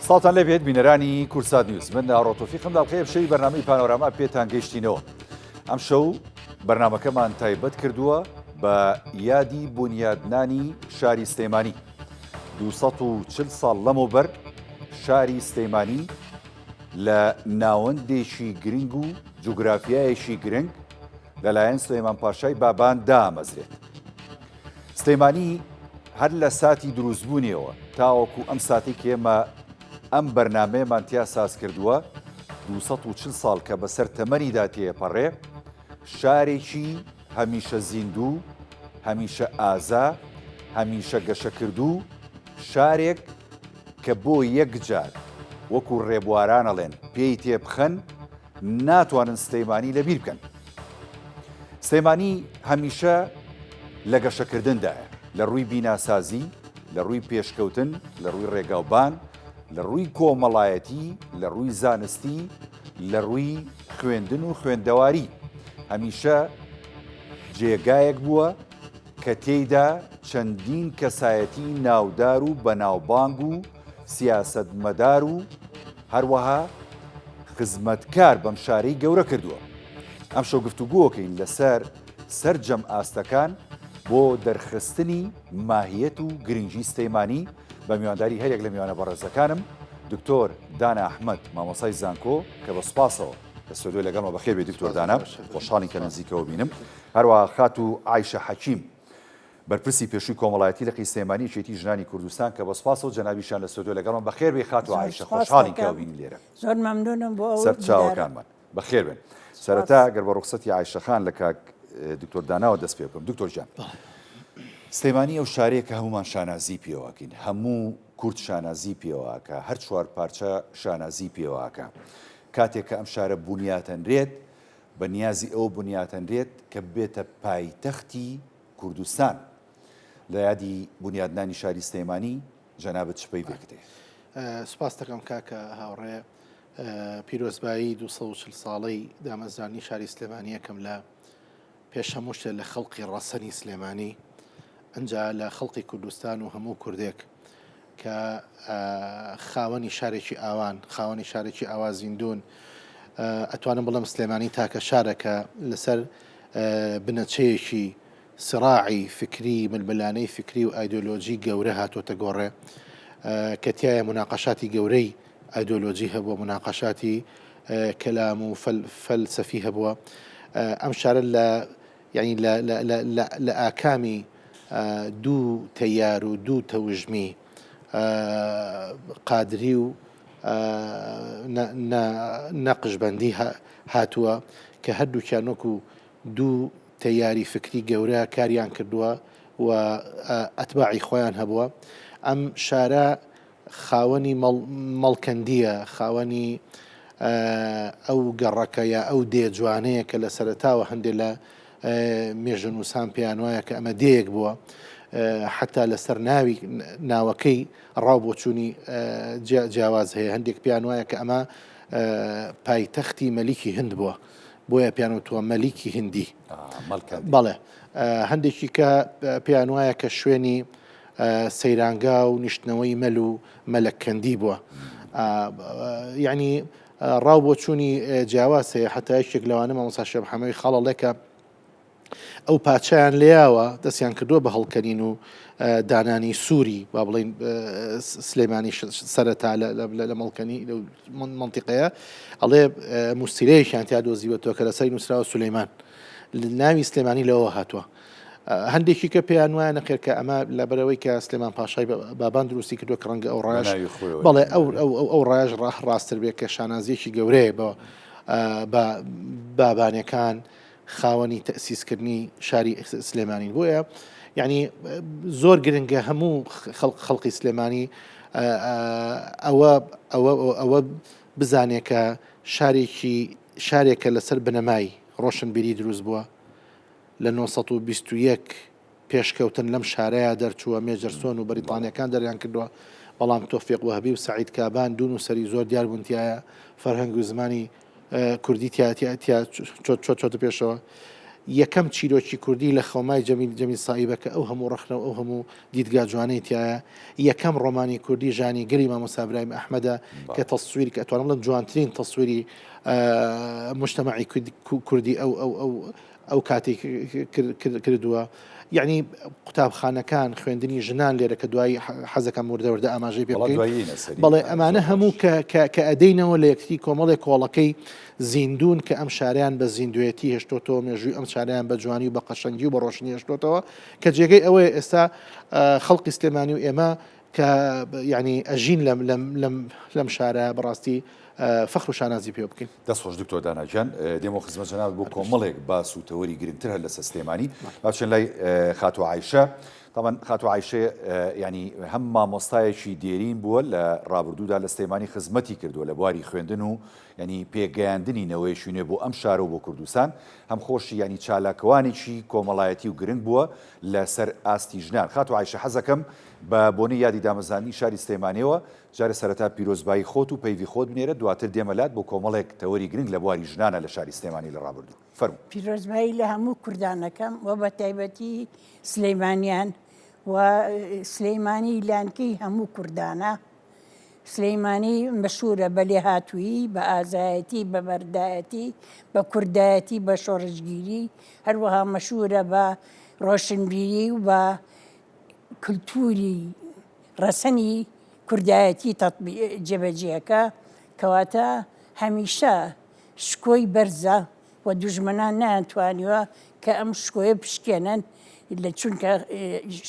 ساڵتان لەبێت بینەرانی کورسات نیوز من ڕۆتۆفیقم داڵقەیە شەوی بەرنامەی پانۆراما پێتان گەیشتینەوە. ئەم شەو بەرنامەکەمان تایبەت کردووە بە یادی بنیادنانی شاری سلێمانی. 240 ساڵ لەمەوبەر شاری سلێمانی لە ناوەندێکی گرنگ و جوگرافیایەکی گرنگ لەلایەن سلێمان پاشای بابان دامەزرێت. سلێمانی هەر لە ساتی دروستبوونیەوە تاوەکو ئەم ساتی کە ئێمە ئەم بەرنامەیەمان تیا ساز کردووە 240 ساڵ کە بەسەر تەمەنیدا تێپەڕێ شارێکی هەمیشە زیندوو، هەمیشە ئازا، هەمیشە گەشەکردوو، شارێک کە بۆ یەکجار وەکو ڕێبواران ئەڵێن پێی تێبخەن ناتوانن سلێمانی لەبیر بکەن. سلێمانی هەمیشە لە گەشەکردندایە، لە ڕووی بیناسازی، لە ڕووی پێشکەوتن، لە ڕووی ڕێگاوبان، لە ڕووی کۆمەڵایەتی، لە ڕووی زانستی، لە ڕووی خوێندن و خوێندەواری هەمیشە جێگایەک بووە کە تێیدا چەندین کەسایەتی ناودار و بەناوبانگ و سیاسەتمەدار و هەروەها خزمەتکار بەم شارەی گەورە کردووە. ئەم شەو گفتوگۆکەین لەسەر سەرجەم ئاستەکان بۆ دەرخستنی ماهیەت و گرنگی سلێمانی بە میوانداری هەرێک لە میوانە بەڕێزەکانم دکتۆر دانا ئەحمەد مامۆسای زانکۆ کە بە سوپاسەوە لە سودۆی لەگەڵمە بەخێر بێ دکتۆر دانا، خۆشحاڵین کە نزیکەوە بینم. هەروەها خات و عایشە حەکیم بەرپرسی پێشووی کۆمەڵایەتی لە قی سلێمانی چێتی ژنانی کوردستان کە بە سوپاسەوە جەنابیشان لە سودۆی لەگەڵمە بەخێر بێ. خات و عایشە خۆشحاڵین کە بینی لێرە. زۆر مەمنونم بۆ سەر چاوەکانمان بەخێر بێن. سەرەتا گەر بە ڕوخسەتی عایشەخان لە کاک دکتۆر داناوە دەست پێ بکەم. دکتۆر جان، سلێمانی ئەو شارەیە کە هەمومان شانازی پێوەکەین، هەموو کورد شانازی پێوەکە، هەر چوار پارچە شانازی پێوەکە. کاتێک کە ئەم شارە بنیاتەنرێت بە نیازی ئەو بنیاتەنرێت کە بێتە پایتەختی کوردستان. لە یادی بنیادنانی شاری سلێمانی جەنابەت چپەی بێکتێ. سوپاس دەکەم کاکە هاوڕێ. پیرۆزبایی 240 ساڵەی دامەزرانی شاری سلێمانی یەکەم لە پێش هەموو شتێک لە خەڵقی ڕەسەنی سلێمانی، ئەنجا لە خەڵقی کوردستان و هەموو کوردێک کە خاوەنی شارێکی ئاوان، خاوەنی شارێکی ئاوا زیندوون، ئەتوانم بڵم سلێمانی تاکە شارەکە لەسەر بنەچەیەکی سراعی فکری، ململانەی فکری و ئایدۆلۆجی گەورە هاتۆتە گۆڕێ کە تایە مناقەشاتی گەورەی ئایدۆلۆجی هەبووە، مناقەشاتی کەلام و فەلسەفی هەبووە. ئەم شارە لە ئاکامی دوو تەیار و دوو تەوژمی قادری و نەقشبەندی هاتووە کە هەردووکیان وەکو دوو تەیاری فکری گەورە کاریان کردووە و ئەتباعی خۆیان هەبووە. ئەم شارە خاوەنی مەڵکەندیە، خاوەنی ئەو گەڕەکەیە، ئەو دێ جوانەیە کە لە سەرەتاوە هەندێک لە مێژە نووسان پێیان وایە کە ئەمە دەیەک بووە، حتا لەسەر ناوەکەی ڕاو بۆ چوونی جیاواز هەیە. هەندێک پێیان وایە کە ئەمە پایتەختی مەلیکی هەند بووە، بۆیە پیانوتووە مەلیکی هندی. بەڵێ هەندێکی کە پێیان وایە کە شوێنی سەیرانگا و نیشتنەوەی مەل و مەلەکەندی بووە. یعنی ڕاو بۆ چوونی جیاواز هەیە. حتا یەکێک لەوانە مامۆستا شێخ محەمەدی خەڵەڵێکە ئەو پاچیان لێیاوە دەستیان کردووە بە هەڵکەرین و دانانی سووری، با بڵین سلێمانی سەرەتا لە مەڵکەنی منتیقەیە، ئەڵێ موسیلەیەکیان تیا دۆزیوەتەوە کە لەسەری نووسراوە سولەیمان، ناوی سلێمانی لەوە هاتووە. هەندێکی کە پێیان وایە نەخێر کە ئەمە لەبەرەوەی کە سلێمان پاشای بابان دروستی کردووە کە ڕەنگە ئەو ڕایش بەڵێ ئەو ڕایش ڕاستتر بێت کە شانازیەکی گەورەیە بە بابانەکان خاوەنی تەسیسکردنی شاری سلێمانی. بۆیە یعنی زۆر گرنگە هەموو خەڵقی سلێمانی ئەوە بزانێت کە شارێکە لەسەر بنەمای ڕۆشنبیری دروست بووە لە 1921 پێشکەوتن لەم شارەیە دەرچووە، مێجەرسۆن و بەریتانیەکان دەریان کردووە، بەڵام تۆفیق وەهەبی و سەعید کابان دوون و سەری زۆر دیار بوونتیایە فەرهەنگ و زمانی کوردی چۆتە پێشەوە. یەکەم چیرۆکی کوردی لە خەمای جەمیل سایبە کە ئەو هەموو ڕخنە و ئەو هەموو دیدگا جوانەی تایە یەکەم ڕۆمانی کوردی ژانی گەری مامۆستا ئیبراهیم ئەحمەدە کە تەسویری کە ئەتوانم بڵێم جوانترین تەسویری مجتەمەعی کوردی ئەو کاتێک کردووە. یعنی قوتابخانەکان خوێندنی ژنان لێرە کە دوای حەزەکەم وردەوردە ئاماژەی پێ بکەین بەڵێ ئەمانە هەموو کە ئەدەینەوە لە یەکتی کۆمەڵێک کۆڵەکەی زیندون کە ئەم شاریان بە زیندوێتی هێشتۆتەوە مێژووی ئەم شاریان بە جوانی و بە قەشەنگی و بە ڕۆشنی هێشتۆتەوە کە جێگەی ئەوەیە ئێستا خەڵقی سلێمانی و ئێمە کە یعنی ئەژین لەم شارە بەڕاستی فەخر و شانازی پێ بکەین. دەستخۆش دکتۆر داناجان دێمە خزمەت جەناب بۆ کۆمەڵێک باس و تەوەری گرنگتر هەر لە سلێمانی باچێن لای خاتو عایشە. طبعا خاتو عایشە ینی هەم مامۆستایەکی دێرین بووە لە ڕابردوودا لە سلێمانی خزمەتی کردووە لە بواری خوێندن و ینی پێگەیاندنی نەوەی شوێنێ بۆ ئەم شارە و بۆ کوردستان هەم خۆشی ینی چالاکەوانێکی کۆمەڵایەتی و گرنگ بووە لەسەر ئاستی ژنان. خاتو عایشە حەزەکەم بە بۆنی یادی دامەزانی شاری سلێمانیەوە جارە سەرەتا پیرۆزبایی خۆت و پەیوی خۆت بنێرە دواتر دێمەلات بۆ کۆمەڵێک تەوەری گرنگ لە بواری ژنانە لە شاری سلێمانی لە ڕابردوو. فەرموو. پیرۆزبایی لە هەموو کوردانەکەم و بە تایبەتی سلەیمانیان و سلەیمانی لانکەی هەموو کوردانە. سلەیمانی مەشهورە بە لێهاتوویی بە ئازایەتی بە بەردایەتی بە کوردایەتی بە شۆڕژگیری هەروەها مەشهورە بە ڕۆشنبیری و بە کللتوری ڕەسەنی کوردایەتی جێبەجێەکە کەواتە هەمیشە شکۆی بەرزە و دوژمنان ناتوانیوە کە ئەم شکۆیە پشکێنن لە چونکە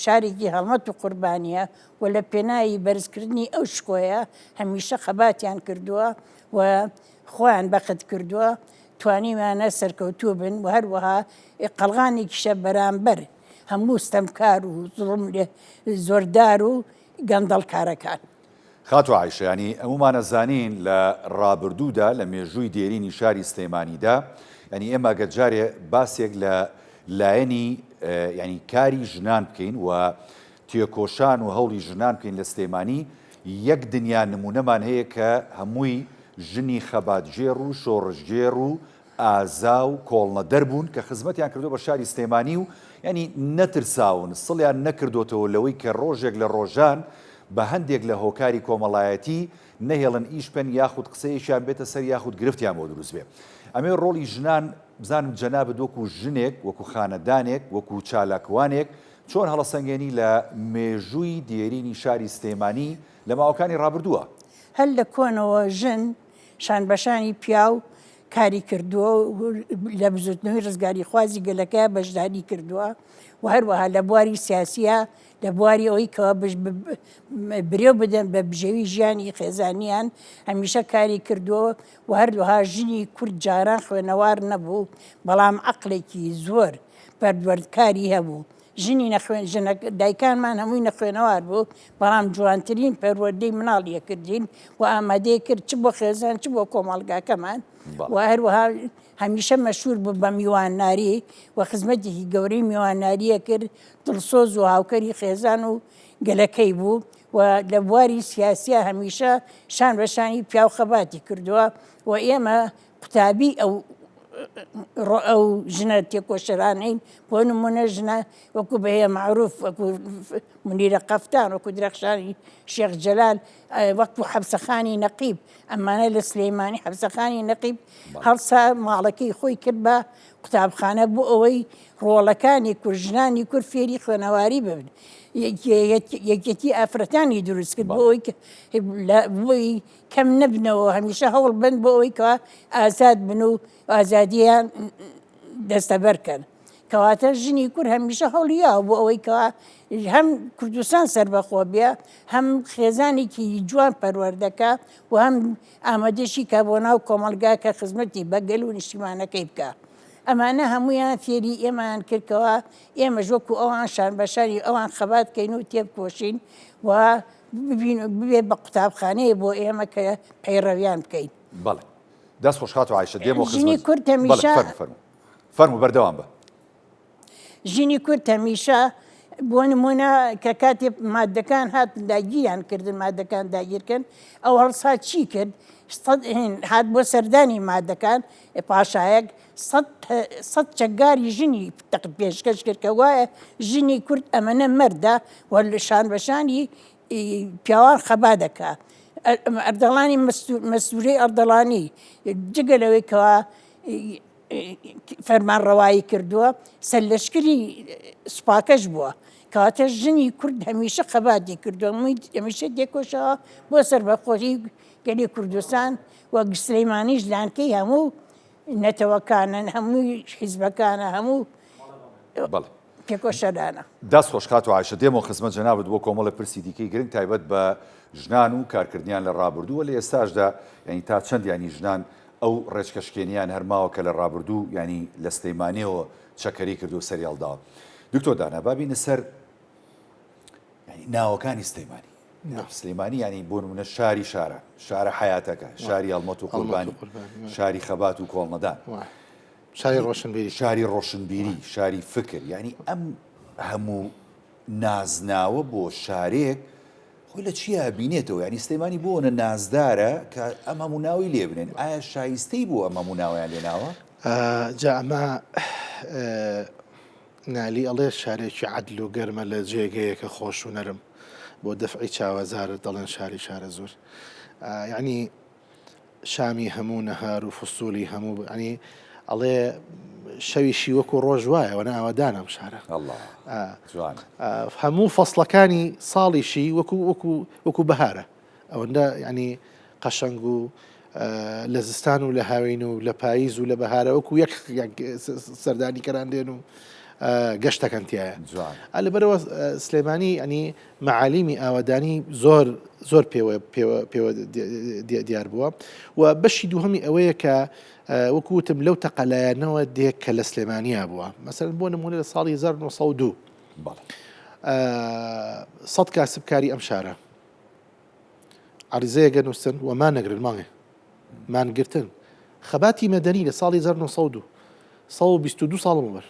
شارێکی هەڵمەت و قوربانیە و لە پێناوی بەرزکردنی ئەو شکۆیە هەمیشە خەباتیان کردووە و خۆیان بەخت کردووە توانیمانە سەرکەوتوو بن و هەروەها قەڵغانێکیشە بەرامبەر هەموو ستەمکار و زوڵم زۆردار و گەندەڵکارەکان. خاتو عایشە ینی ئەمومانە زانین لە ڕابردوودا لە مێژووی دێرینی شاری سلێمانیدا ینی ئێمە گەجارێ باسێک لە لایەنی ینی کاری ژنان بکەین و تێکۆشان و هەوڵی ژنان بکەین لە سلێمانی یەک دنیا نمونەمان هەیە کە هەمووی ژنی خەباتگێڕ و شۆڕژگێڕ و ئازا و کۆڵنە دەربوون کە خزمەتیان کردو بە شاری سلێمانی و ینی نەترساون سڵیان نەکردوتەوە لەوەی کە ڕۆژێک لە ڕۆژان بە هەندێک لە هۆکاری کۆمەڵایەتی نەهێڵن ئیش بن یاخود قسەیەشیان بێتە سەر یاخود گرفتیان بۆ دروست بێ. ئەمێ ڕۆڵی ژنان بزانم جەنابەت وەکو ژنێک وەکو خانەدانێک وەکو چالاکوانێک چۆن هەڵەسەنگێنی لە مێژووی دێرینی شاری سلێمانی لە ماوەکانی ڕابردووە. هەر لە کۆنەوە ژن شان بەشانی پیا و کاری کردووە لە بزوتنەوەی ڕزگاری خوازی گەلەکە بەشداری کردووە و هەروەها لە بواری سیاسیە لە بواری ئەوەی کەەوە برێو بدەن بە بژێوی ژیانی خێزانیان هەمیشە کاری کردووە و هەروەها ژنی کورد جاران خوێنەوار نەبوو بەڵام عەقڵێکی زۆر پەروەردکاری هەبوو. ژنی دایکانمان هەمووی نەخوێنەوار بوو بەڵام جوانترین پەروەردەی مناڵیە کردین و ئامادەی کرد چ بۆ خێزان چ بۆ کۆمەڵگاکەمان و هەروەها هەمیشە مەشهور بوو بە میوانناری و خزمەتێکی گەورەی میوانناریە کرد دڵسۆز و هاوکەری خێزان و گەلەکەی بوو و لە بواری سیاسیە هەمیشە شان بەشانی پیا و خەباتی کردووە و ئێمە قوتابی ئەو ژنە تێکۆشەرانەین بۆ نمونە ژنە وەکو بەهەیە معروف وەکو منیرە قەفتان وەکو درەخشانی شێخ جەلال وەکو حەبسەخانی نەقیب ئەمانە لە سلێمانی حەبسەخانی نەقیب هەڵسا ماڵەکەی خۆی کرد بە قوتابخانە بۆ ئەوەی ڕۆڵەکانی کوردژنانی کورد فێری خوێنەواری ببن. یەکێتی ئافرەتانی دروست کرد بۆی کەم نەبنەوە هەمیشە هەوڵ بند بۆ ئەوەی کە ئازاد بن و ئازادیان دەستەبەرکەن کەواتە ژنی کورد هەمیشە هەوڵیا بۆ ئەوەی کە هەم کوردستان سەربەخۆ بێ هەم خێزانێکی جوان پەروەردەکە و هەم ئامادەشی کە بۆ ناو کۆمەلگا کە خزمەتی بەگەل و نیشتیمانەکەی بکە. ئەمانە هەمویان فێری ئێمەیان کردکەوە ئێمەش وەکو ئەوان شان بەشاری ئەوان خەبات کەین و تێبکۆشین و ببێت بە قوتابخانەیە بۆ ئێمە کە پەیڕەویان بکەین. بەڵێ دەست خۆش خاتو عایشە دێمە ژنی کورد هەمیشە فەرموو بەردەوام بە. ژنی کورد هەمیشە بۆ نمونە کە کاتێ مادەکان هات داگیریان کردن مادەکان داگیرکەن ئەو هەڵسا چی کرد هات بۆ سەردانی مادەکان پاشایەک سەد چەکگاری ژنی پێشکەش کرد کە وایە ژنی کورد ئەمەنە مەردە و لە شان بەشانی پیاوان خەبا دەکا ئەردەڵانی مەسوورەی ئەردەڵانی جگە لەوەی کەوا فەرمانڕەوایی کردووە سەرلەشکری سوپاکەش بووە کەواتە ژنی کورد هەمیشە خەباتی کردووە هەمیشە دێکۆشەوە بۆ سەربەخۆشی گەلی کوردستان و سلەیمانیش لانکەی هەموو نەتەوەکانن هەموو حیزبەکانە هەموو پێکۆشەدانە دەست خۆشخات و عایشە دێمەوە خزمەت جەنابەت بۆ کۆمەڵە پرسی دیکەی گرنگ تایبەت بە ژنان و کارکردیان لە ڕابردووە لە ئێستاشدا ینی تا چەند ینی ژنان ئەو ڕێچکەشکێنیان هەرماوە کە لە ڕابردوو ینی لە سلەیمانیەوە چەکەری کردو سەریاڵداوە دکتۆر دانا بابینە سەر ناوەکانی سلەیمانی سلەیمانی ینی بۆ نمونە شاری شارە حیاتەکە شاری هەڵمەت و قوربانی شاری خەبات و کۆڵنەدان شاری ڕۆشنبیری شاری فکر ینی ئەم هەموو نازناوە بۆ شارێک خۆی لە چیە بینێتەوە ینی سلەیمانی بۆنە نازدارە کە ئەم هەموو ناوی لێ بنێن ئایا شایستەی بۆ ئەم هەموو ناویان لێناوە جا ئەمە نالی ئەڵێ شارێکی عەدل و گەرمە لە جێگەیەکە خۆش و نەرم بۆ دەفعی چاوەزارت دەڵێن شاری شارە زۆر یعنی شامی هەموو نەهار و فسوولی هەموو ینی ئەڵێ شەویشی وەکو ڕۆژ وایە وە ئاوادانم شارە هەموو فەسڵەکانی ساڵیشی وەکو بەهارە ئەوەندە ینی قەشەنگ و لە زستان و لە هاوین و لە پاییز و لە بەهارە وەکو یەک سەردانی کەران دێن و گەشتەکەنتیایە لەبەرەوە سلەیمانی ئەنی مەعالیمی ئاوادانی زۆر پێوە دیار بووە و بەشی دووهەمی ئەوەیە کە وەکوتم لەو تەقەلایەنەوە دێک کە لە سلێمانیا بووە مەسەرەن بۆ نمونە لە ساڵی 1902 سەد کاسبکاری ئەم شارە عریزەیەگە نووسن و مانەگرن ماڵێ مانگرتن خەباتی مەدەنی لە ساڵی 1902 122 ساڵم بەر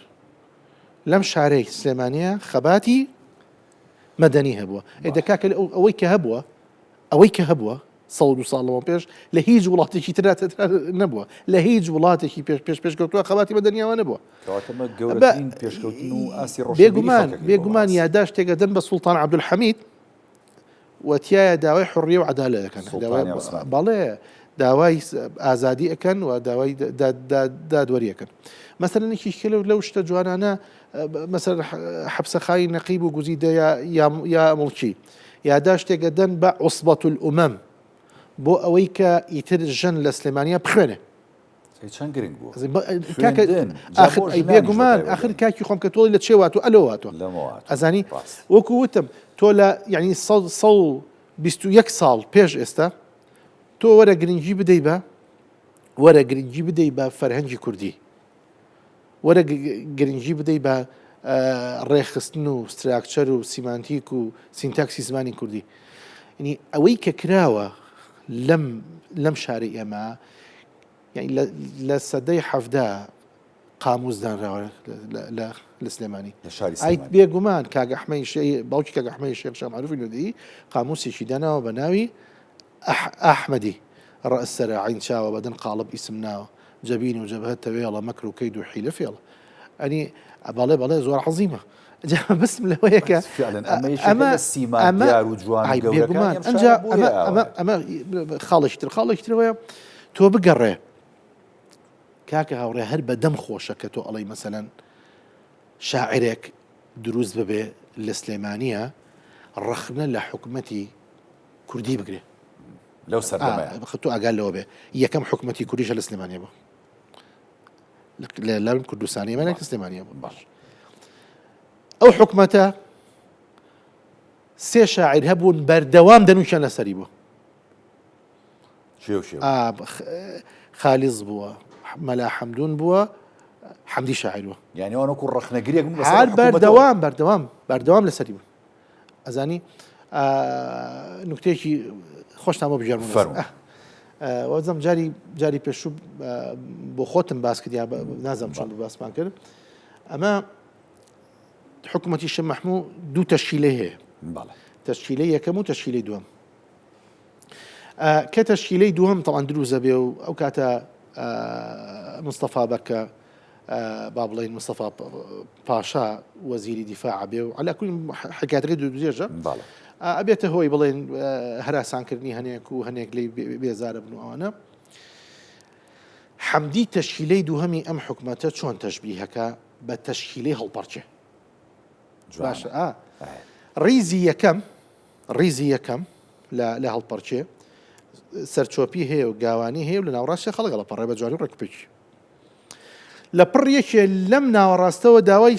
لەم شارەی سلێمانیە خەباتی مەدەنی هەبووە دەکاکە ئەوەی کە هەبووە 100 ساڵەوە پێش لە هیچ وڵاتێکی تر نەبووە لە هیچ وڵاتێکی پێشکەوتووە خەباتی مەدەنیەوە نەبووە بێگومان یاداش تێگەدەن بە سوڵتان عەبدولحەمید وتیایە داوای حڕیە و عەدالەت دەکەن بەڵێ داوای ئازادی ئەەکەن و داوای دادوەریەکەن مەسەرەن یەکێکە لەو شتە جوانانە مەسەر حەبسەخای نەقیب و گوزیدە یا مڵکی یاداش تێگەدەن بە عوسبەت الئومەم بۆ ئەوەی کە ئیتر ژن لە سلێمانیا بخوێنێ چەند گرنگ بوو بێگومان ئاخر کاکی خۆم کە تۆڵی لە چێواتۆ ئەلەواتۆ ئەزانی وەکو وتم تۆ لە یعنی 121 ساڵ پێش ئێستا تۆ وەرە گرنگی بدەی بە فەرهەنگی کوردی وەرە گرنگی بدەی بە ڕێخستن و ستراکچەر و سیمانتیک و سینتاکسی زمانی کوردی ینی ئەوەی کە کراوە لەم شاری ئێمە لە سەدەی حەفدا قاموس دانراوە لە سلێمانی ئایت بێگومان باوکی کاک ئەحمەدی شێخ شاه معروفی نودی قاموسێکی داناوە بە ناوی ئەحمەدی ڕەئس سەرە عین چاوە بەدەن قاڵب ئیسم ناوە جەبین و جەبهەت تەوێڵە مەکر و کەید و حیلە فێڵە ئەنی بەڵێ زۆر حەزیمە بسم لەوەیە کە ئەمە خاڵێکی ترەوەیە تۆ بگەڕێ کاکە هاوڕێ هەر بەدەم خۆشە کە تۆ ئەڵەی مەسەلەن شاعرێک دروست ببێ لە سلێمانیە ڕەخنە لە حکومەتی کوردی بگرێ لەو سەردەمەیە تۆ ئاگال لەوە بێ یەکەم حکومەتی کوردیشە لە سلێمانیە بوو لە کوردستانی مەنێک سلێمانیە بوو باش ئەو حکومەتە سێ شاعیر هەبوون بەردەوام دەنووشیان لەسەری بوو خالیز بووە مەلا حەمدوون بووە حەمدی شاعیر بووە یعنی ئەوانەکو ڕەخنەگریەک بەردەوام لەسەری بوون ئەزانی نوکتێکی خۆشتان بۆ بژێرم وەزم جاری پێشوو بۆ خۆتم باس کردیا نازم چۆن باسمان کرد ئەمە حکومەتی شێخ مەحموود دوو تەشکیلەی هەیە تەشکیلەی یەکەم و تەشکیلەی دووەم کە تەشکیلەی دووەم تەڵان دروست دەبێ و ئەو کاتە مستەفا بەکە با بڵێن مستەفا پاشا وەزیری دیفاع بێ و على کولی حکایەتەکە دوێژە ئەبێتە هۆی بڵێن هەراسانکردنی هەنێک و هەنێک لی بێزارە بن و ئەوانە حەمدی تەشکیلەی دووهەمی ئەم حکومەتە چۆن تەشبیهەکە بە تەشکیلەی هەڵپەرچێ باشە ڕیزی یەکەم لە هەڵپەرچێ سەرچۆپی هەیە و گاوانی هەیە و لە ناوڕاستە خەڵک لە پەڕێ بە جوانی ڕێکپێکی لە پڕیەکێ لەم ناوەڕاستەوە داوای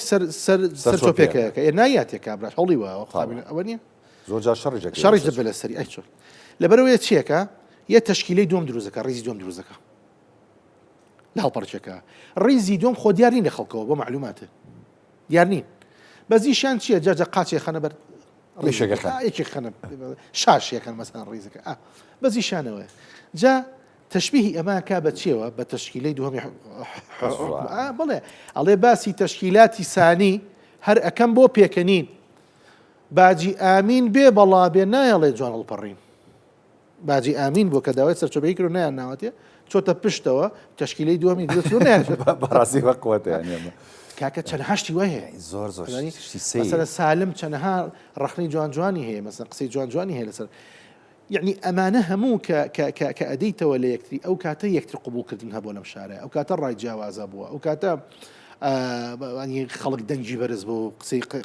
سەرچۆپێکەکە نایاتێک کابراش هەڵی وە ئەوە نییە زۆر جار شەڕیش دەبێت لە سەری ئەی چۆن لەبەرەوەی چیەکە یە تەشکیلەی دوم دروستەکە ڕیزی دوم دروستەکە لە هەڵپەرچەکە ڕیزی دوم خۆ دیار نین لە خەڵکەوە بۆ معلوماتە دیار نین بەزیشان چییە جاجە قاچێ خەنە بەر ڕێژەکە خەنە شاشێکەکەن مەسەن ڕیزەکە بەزیشانەوە جا تەشبیهی ئەمە کا بە چێوە بە تەشکیلەی دووهەمی بڵێ ئەڵێ باسی تەشکیلاتی سانی هەر ئەەکەم بۆ پێکەنین باجی ئامین بێ بەڵا بێ نایەڵێ جوان هەڵپەڕین باجی ئامین بۆ کە داوای سەرچۆپەی کرد و نایان ناوەتێ چۆتە پشتەوە تەشکیلەی دووەمی درست بەڕاستی وەقوەتە کاکە چەند هەشتی وای هەیە زۆر مەسەلە سالم چەندەها ڕخنەی جوان جوانی هەیە مەسەن قسەی جوان جوانی هەیە لەسەر یعنی ئەمانە هەموو کە ئەدەیتەوە لە یەکتری ئەو کاتە یەکتر قبولکردن هەبوو لەم شارە ئەو کاتە ڕای جیاوازە بووە ئەو کاتە خەڵک دەنگی بەرز بوو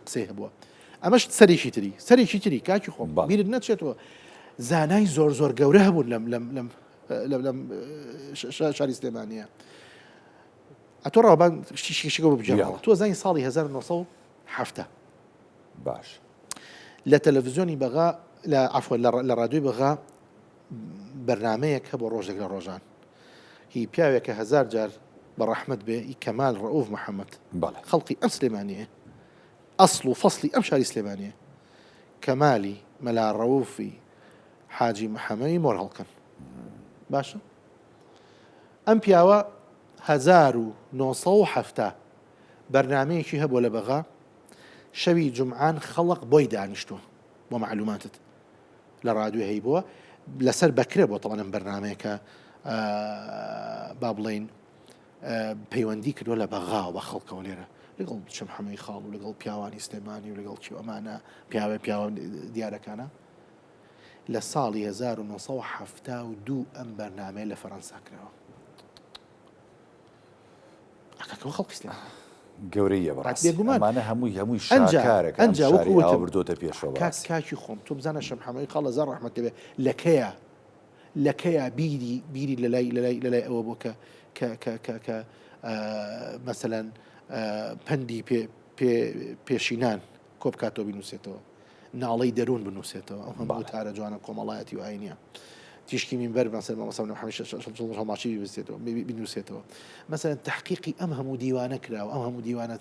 قسەی هەبووە ئەمەش سەرێکی تری کاکی خۆم بیرت نەچێتەوە زانای زۆر گەورە هەبوون لەم شاری سلێمانیە ئەتۆ ڕاوبان شتێکەوە ببجێڕەوە تۆ زانی ساڵی 1970 باش لە تەلەڤیزیۆنی بەغا عفوا لە ڕادیۆی بەغا بەرنمەیەک هە بۆ ڕۆژێک لە ڕۆژان هی پیاوێکە 1000 جار بە ڕەحمەت بێ ئی کەمال ڕەئوف محەممەد خەڵقی ئەم سلێمانیە ئەسڵ و فەسلی ئەم شاری سلێمانیە کەمالی مەلا ڕەوفی حاجی محەممەدی مۆر هەڵکەن باشە ئەم پیاوە 1970 بەرنمەیەکی هەبووە لە بەغا شەوی جمعان خەڵق بۆی دانیشتووە بۆ معلوماتت لە ڕادیۆ هەی بووە لەسەر بەکرێ بۆ تەڵەنم بەرنمەیەکە با بڵێن پەیوەندی کردووە لە بەغا و بە خەڵکەوە لێرە لەگەڵ چەم حەمەی خاڵ و لەگەڵ پیاوانی سلێمانی و لەگەڵ چی ئەمانە پیاوە دیارەکانە لە ساڵی 1970 ئەم بەرنامەیە لە فەڕەنسا کراوە خەڵکی سلێمان گەورەیە بەڕاستیمانە هەمووی شارەکە بردۆتە پێشەوە کاکی خۆم تۆ بزانە شەم حەمەی خاڵ زار ڕەحمەت دەبێ لەکەیە بیری لە لای ئەوە بۆ کە مەسەلەن پەندی پێشینان کۆ بکاتەوە بنووسێتەوە ناڵەی دەروون بنووسێتەوە ئەو هەموو تارە جوانە کۆمەڵایەتی و ئاینیە تیشکی منبەر هەماشی بنووسێتەوە مەسەلەن تحقیقی ئەم هەموو دیوانە کراوە ئەم هەموو دیوانە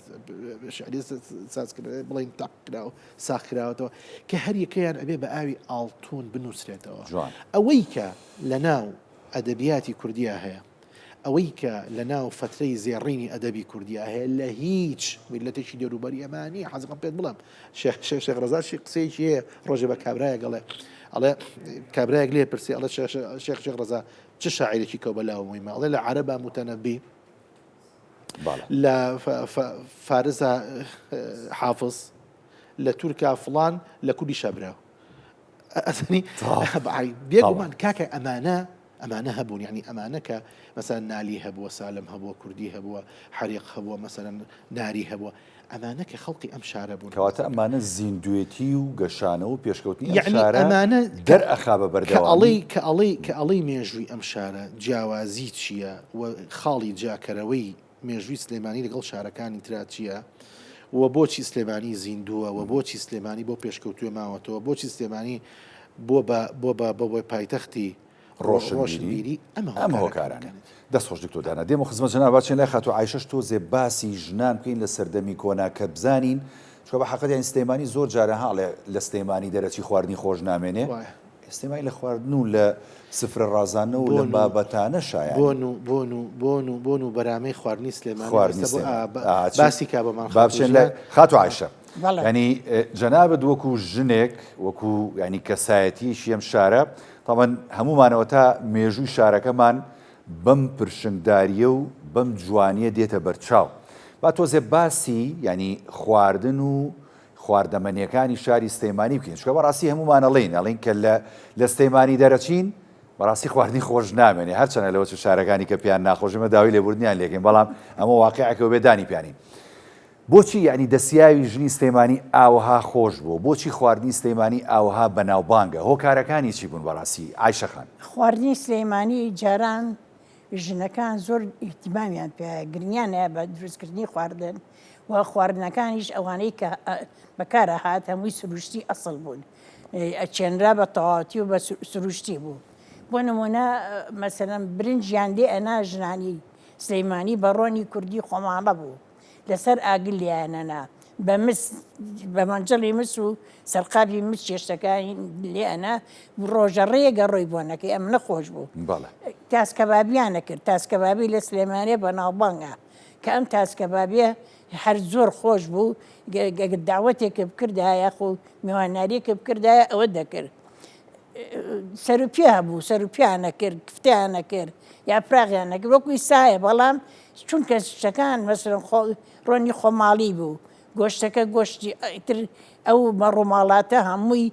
بڵین تاقراوە ساخراوەتەوە کە هەر یەکەیان ئەبێ بە ئاوی ئاڵتون بنووسرێتەوە ئەوەی کە لە ناو ئەدەبیاتی کوردیا هەیە ئەوەی کە لە ناو فترەی زێڕینی ئەدەبی کوردیا هەیە لە هیچ میلەتێکی دەوروبەری ئەمانی حەزەکەم پێت بڵم شێخ ڕەزاشی قسەیەکی هەیە ڕۆژێ بە کابرایە گەڵێ ئەڵێ کابراەک لێ پرسی ئەڵێ شێخ ڕەزا چ شاعیرێکی کەوبەلاوە مویمە ئەڵێ لە عەرەبا متەنەبی لە فارسە حافظ لە تورکا فڵان لە کوردی شەبراو ئەسەنی بێگومان کاکە ئەمانە هەبوون یعنی ئەمانە کە مەسەن نالی هەبووە سالم هەبووە کوردی هەبووە حەریق هەبووە مەسەن ناری هەبووە ئەمانە کە خەڵقی ئەم شارە بوون کەواتە ئەمانە زیندوێتی و گەشانە و پێشکەوتنی ئەمانە دەرئەخا بە بەردەوامی کە ئەڵەی مێژووی ئەم شارە جیاوازی چییە و خاڵی جاکەرەوەی مێژووی سلێمانی لەگەڵ شارەکانی ترا چییە و بۆچی سلێمانی زیندووە و بۆچی سلێمانی بۆ پێشکەوتوێ ماوەتەوە بۆچی سلێمانی بۆ پایتەختی ڕۆشنبیری ئەمە هۆکارانە دەستخۆش دکتۆردانە دێمە خزمەت جەناب باچێن لای خاتو عایشەش تۆزێ باسی ژنان بکەین لە سەردەمی کۆنا کە بزانین چکە بە حەقیقەتیان سلێمانی زۆر جارە هەڵێ لە سلێمانی دەرەچی خواردنی خۆش نامێنێ سلێمانی لە خواردن و لە سفرە ڕازانە و لە بابەتانە شایان بۆن و بەرامەی خواردنی سلێمانی باسی کا بەمان بابچێن لە خاتو عایشە ینی جەنابەت وەکو ژنێک وەکو ینی کەسایەتیشی ئەم شارە تاوان هەمومانەوە تا مێژووی شارەکەمان بەم پرشنگداریە و بەم جوانیە دێتە بەرچاو با تۆزێ باسی ینی خواردن و خواردەمەنیەکانی شاری سلەیمانی بکەین چکە بەڕاستی هەمومانەڵێن ئەڵێن کە لە سلەیمانی دەرەچین بەڕاستی خواردنی خۆش نامێنێ هەرچەنە لەوە چ شارەکانی کە پیان ناخۆشمە داوای لێبوردنیان لێکەین بەڵام ئەمە واقعەکە بێدانی پیانی بۆچی یعنی دەسیاوی ژنی سلەیمانی ئاوەها خۆش بوو بۆچی خواردنی سلەیمانی ئاوەها بەناوبانگە هۆکارەکانی چی بوون بەڕاستی عایشەخان خواردنی سلەیمانی جاران ژنەکان زۆر ئیحتیمامیان پێ گرنگیان هەیە بە دروستکردنی خواردن و خواردنەکانیش ئەوانەی کە بەکارە هات هەمووی سروشتی ئەسڵ بوون ئەچێنرا بە تەواوەتی و بە سروشتی بوو بۆ نمونە مەسەلەن برنجیان لێ ئەنا ژنانی سلەیمانی بە ڕۆنی کوردی خۆماڵە بوو لەسەر ئاگل لیانەنا بە مەنجەڵی مس و سەرقاپی مس چێشتەکانی لێ ئەنا ڕۆژەڕەیە گەڕۆی بۆ نەکەی ئەم نەخۆش بوو تاسکەبابیانە کرد تاسکەبابی لە سلێمانێ بە ناوبانگە کە ئەم تاسکەبابیە هەر زۆر خۆش بوو داوەتێکە بکردایە خۆ میواناریەکە بکردایە ئەوە دەکرد سەرپیا بوو سەرپیانە کرد کفتیانە کرد یا پراغیانە کرد وەکوی سایە بەڵام چونکە شتەکان مەسەلەن ڕۆنی خۆماڵی بوو گۆشتەکە گۆشتی تر ئەو مەڕووماڵاتە هەمووی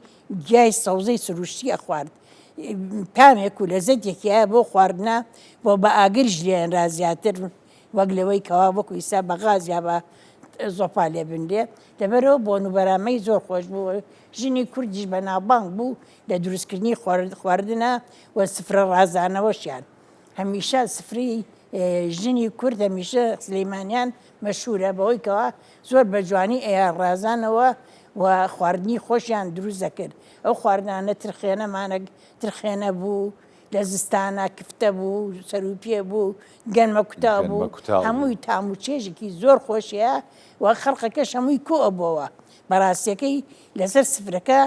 گیای سەوزەی سروشتی ئەخوارد تامێک و لەزەتێکیە بۆ خواردنە بۆ بە ئاگرش لێنرا زیاتر وەک لەوەی کەوا وەکو ئیسا بە غاز یا بە زۆپا لێ بندێ لەبەرەوە بۆ نوبەرامەی زۆر خۆش بوو ژنی کوردیش بە ناوبانگ بوو لە دروستکردنی خواردنە و سفرە ڕازانەوەشیان هەمیشە سفری ژنی کورد هەمیشە سلەیمانیان مەشهورە بەوەی کەوا زۆر بە جوانی ئەیان ڕازانەوە و خواردنی خۆشیان دروست دەکرد ئەو خواردانە ترخێنەمانە ترخێنە بوو لە زستانە کفتە بوو سەروپێ بوو گەنمە کوتا بوو هەمووی تام و چێژێکی زۆر خۆشیە و خەڵقەکەش هەمووی کۆبەوە بەڕاستیەکەی لەسەر سفرەکە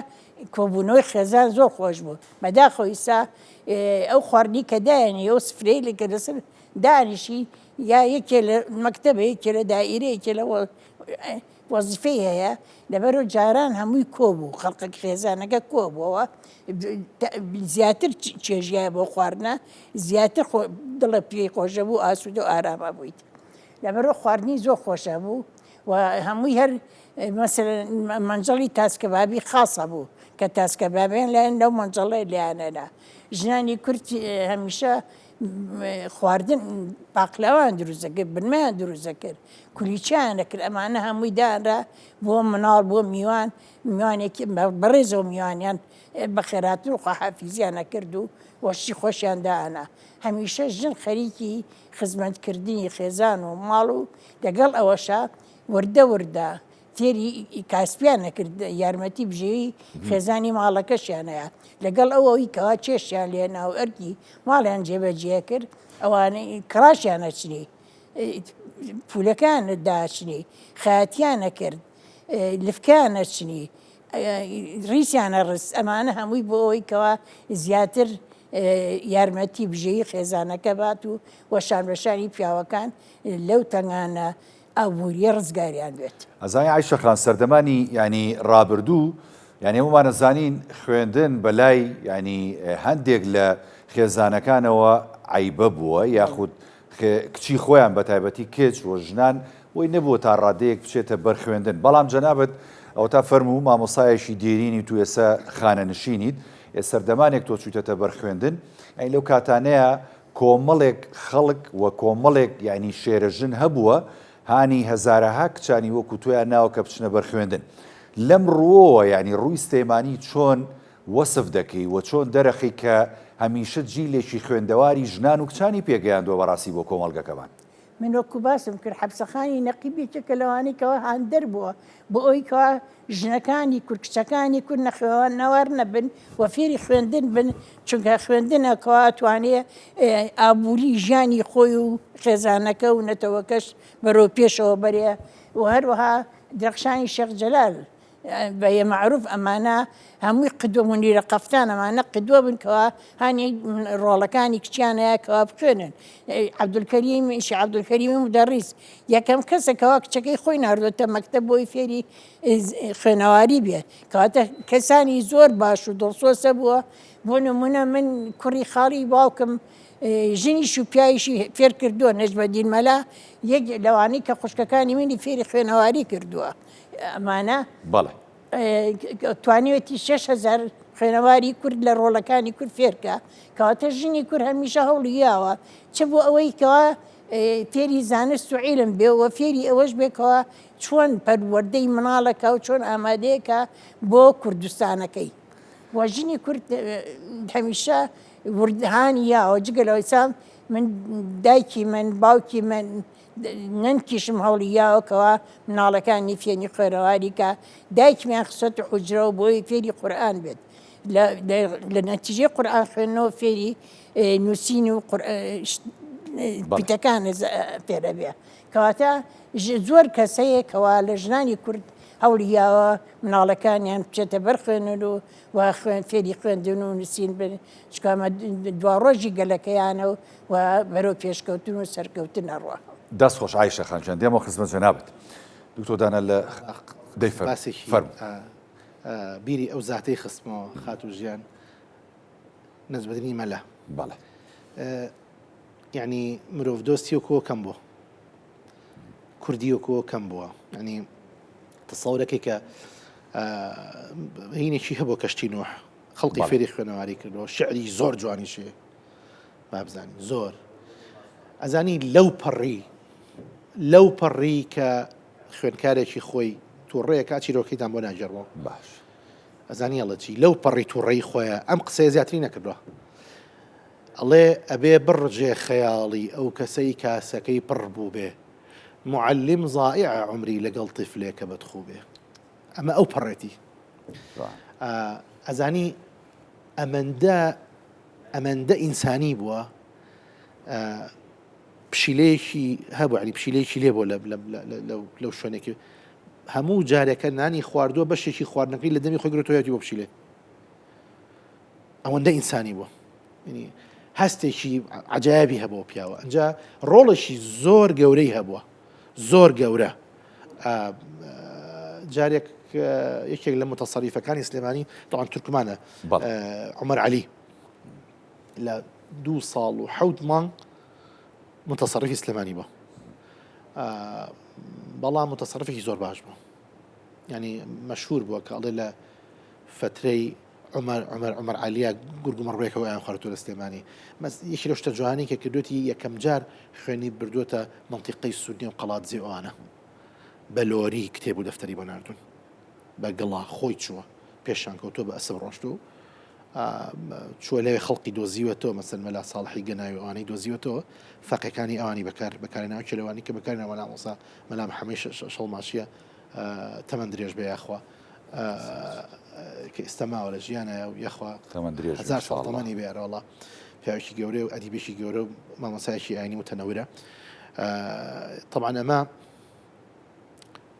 کۆبوونەوەی خێزان زۆر خۆش بوو بەداخۆیسا ئەو خواردنی کە دایانی ئەو سفرەی لەکە لەسەر دانیشی یا یەکێ لە مەکتەبە یەکێ لە دائیرەیەکێ لە وەزیفەی هەیە لەبەرەوە جاران هەمووی کۆبوو خەڵقە خێزانەکە کۆبووەوە زیاتر چێژیایە بۆ خواردنە زیاتر دڵە پێی خۆشە بوو ئاسوودە و ئارامە بوویت لەبەرەوە خواردنی زۆر خۆشە بوو و هەمووی هەر مەنجەڵی تاسکەبابی خاصە بوو کە تاسکەبابیان لایەن لەو مەنجەڵەی لیانەنا ژنانی کورد هەمیشە خواردن باقلاوان دروست دەکرد بنمەیان دروست دەکرد کولیچیان دەکرد ئەمانە هەمووی دانرا بۆ مناڵ بۆ میوانێکی بەڕێزەوە میوانیان بە خێراتر و خواحافیزیانە کرد و وەشی خۆشیان دانا هەمیشە ژن خەریکی خزمەتکردنی خێزان و ماڵ و لەگەڵ ئەوەشە وردە تێری کاسپیان نەکرد یارمەتی بژێوی خێزانی ماڵەکەشیانەیە لەگەڵ ئەوەی کەوا چێشیان لێنا و ئەرکی ماڵیان جێبەجێ کرد ئەوانەی کڕاشیان ئەچنی پولەکان داچنی خەیاتیانە کرد لفکیان ئەچنی ڕیسیانە ڕست ئەمانە هەمووی بۆ ئەوەی کەوا زیاتر یارمەتی بژێوی خێزانەکە بات و وەشانبەشانی پیاوەکان لەو تەنگانە ئابوووریە ڕزگاریان بێت ئەزای عایشەخان سەردەمانی ینی ڕابردوو یعنی هەمومانەزانین خوێندن بەلای ینی هەندێک لە خێزانەکانەوە عیبە بووە یاخود کچی خۆیان بە تایبەتی کچ و ژنان وی نەبووە تا ڕادەیەک بچێتە بەر خوێندن بەڵام جەنابەت ئەو تا فەرموو مامۆسایەکی دێرینی تو ئێستا خانەنشینیت سەردەمانێک تۆ چوویتەتە بەر خوێندن ئەی لەو کاتانەیە کۆمەڵێک خەڵک و کۆمەڵێک ینی شێرەژن هەبووە هانی هەزارەها کچانی وەکو تۆیان ناوە کە بچنە بەر خوێندن لەم ڕووەوە ینی ڕووی سلەیمانی چۆن وەسف دەکەی و چۆن دەرەخی کە هەمیشە جیلێکی خوێندەواری ژنان و کچانی پێگەیاندووە بەڕاستی بۆ کۆمەڵگەکەمان من وەکو باسم کرد حەبسەخانی نەقیبێکێکە لەوانەی کەەوە هاندەر بووە بۆ ئەوی کەوا ژنەکانی کورد کچەکانی کورد نەخێوان نەوار نەبن و فێری خوێندن بن چونکە خوێندنە کەوا توانێ ئابووری ژیانی خۆی و خێزانەکە و نەتەوەکەش بەرەو پێشەوە بەرێ و هەروەها درەخشانی شێخ جەلال بە معروف ئەمانە هەمووی قدوە منیرە قەفتان ئەمانە قدوە بن کەوا هانی ڕۆڵەکانی کچیانەیە کەوا بخوێنن عەبدولکەریمی مدەڕیس یەکەم کەسێکەوە کچەکەی خۆی ناردوێتە مەکتەب بۆی فێری خوێنەواری بێ کەواتە کەسانی زۆر باش و دڵسۆزە بووە بۆ نمونە من کوڕی خاڵی باوکم ژنیش و پیاویشی فێر کردووە نەجمەدین مەلا یەک لەوانەی کە خوشکەکانی منی فێری خوێنەواری کردووە ئەمانە بەڵێ توانیوەتی 6,000 خوێنەواری کورد لە ڕۆڵەکانی کورد فێرکە کەواتە ژنی کورد هەمیشە هەوڵی یاوە چ بۆ ئەوەی کەوا فێری زانست و عیلم بێ و فێری ئەوەش بێکەوە چۆن پەروەردەی مناڵەکە و چۆن ئامادەیەکە بۆ کوردستانەکەی و ژنی کورد هەمیشە وردهانی یاوە جگەلەوەی سام من دایکی من باوکی من ننکیشم هەوڵی یاوەکەوە مناڵەکانی فێنی خوێنەواری کە دایکمیان خسەتە حوجرە و بۆی فێری قورئان بێت لە نەتیجەی قورئان خوێندنەوە فێری نووسین و پیتەکانە فێرە بێ کەواتە زۆر کەسەیە کەوا لە ژنانی کورد هەوڵی یاوە مناڵەکانیان بچێتە بەر خوێنن و فێری خوێندن و نووسین بن چکامە دوا ڕۆژی گەلەکەیانە و بەرەو پێشکەوتن و سەرکەوتن ئەڕوا دەست خۆش عایشە خانجان دێمە خزمەت جەنابەت دکتۆر دانا لە باسێکی بیری ئەو زاتەی خستمەوە خات و ژیان نەجمەدینی مەلا بەڵێ یعنی مرۆڤ دۆستی وەکەوە کەم بووە کوردی وەکەوە کەم بووە ینی تەسەورەکەی کە هینێکی هەبوو کەشتی نوح خەڵقی فێری خوێنەواری کردەوە شعری زۆر جوانی شێ با بزانین زۆر ئەزانی لەو پەڕی کە خوێنکارێکی خۆی تووڕەیە کا چیرۆکەیتان بۆ ناگەڕەوە باش ئەزانی ئەڵە چی لەو پەڕی تووڕەی خۆیە ئەم قسەیە زیاتری نەکردووە ئەڵێ ئەبێ بڕجێ خەیاڵی ئەو کەسەی کاسەکەی پڕ بوو بێ معلم ضائع عمری لەگەڵ تفلێکە بەدخوو بێ ئەمە ئەو پەڕێتی ئەزانی ئەمەندە ئینسانی بووە پشیلەیەکی هەبوو عنی پشیلەیەکی لێ بۆ لەو شوێنێکی هەموو جارێکە نانی خواردووە بەشێکی خواردنەکەی لە دەمی خۆی گرتوەتی بۆ پشیلێ ئەوەندە ئینسانی بووە هەستێکی عجایبی هەبوو پیاوە ئەنجا ڕۆڵێکی زۆر گەورەی هەبووە زۆر گەورە جارێک یەکێک لە متەسەریفەکانی سلێمانی طبعاً تورکمانە عومەر عەلی لە 2 ساڵ و 7 مانگ متەسەریفی سلێمانی بووە بەڵام متەسەریفێکی زۆر باش بوو ینی مەشهور بووە کە ئەڵێ لە فترەی عومەر عەلیە گورگومەڕوێکەوە یان خواردووە لە سلێمانی یەکی لەو شتە جوانەی کە کردوێتی یەکەم جار خوێنی بردووەتە مەنتیقەی سوودنی و قەڵاتجێ ئەوانە بە لۆری کتێب و دەفتەری بۆ ناردوون بە گڵا خۆی چووە پێشان کەوتۆ بە ئەسب ڕۆشت و چووە لەوێ خەڵقی دۆزیوەتەوە مەسەن مەلا ساڵحی گەناوی ئەوانەی دۆزیوەتەوە فەقەکانی ئەوانی بەکارێناوە کێلەوانی کە بەکارێنەوە مەلا مەلا محەمەد شەڵماشیە تەمەند درێژ بێ یاخوا کە ئێستەماوە لە ژیانە یەخوا هەزار ساڵ تەمەنی بێرەوەڵا پیاوێکی گەورەی و ئەدیبێکی گەورە و مامۆسایەکی ئاینی متەنەورە طبعاً ئەمە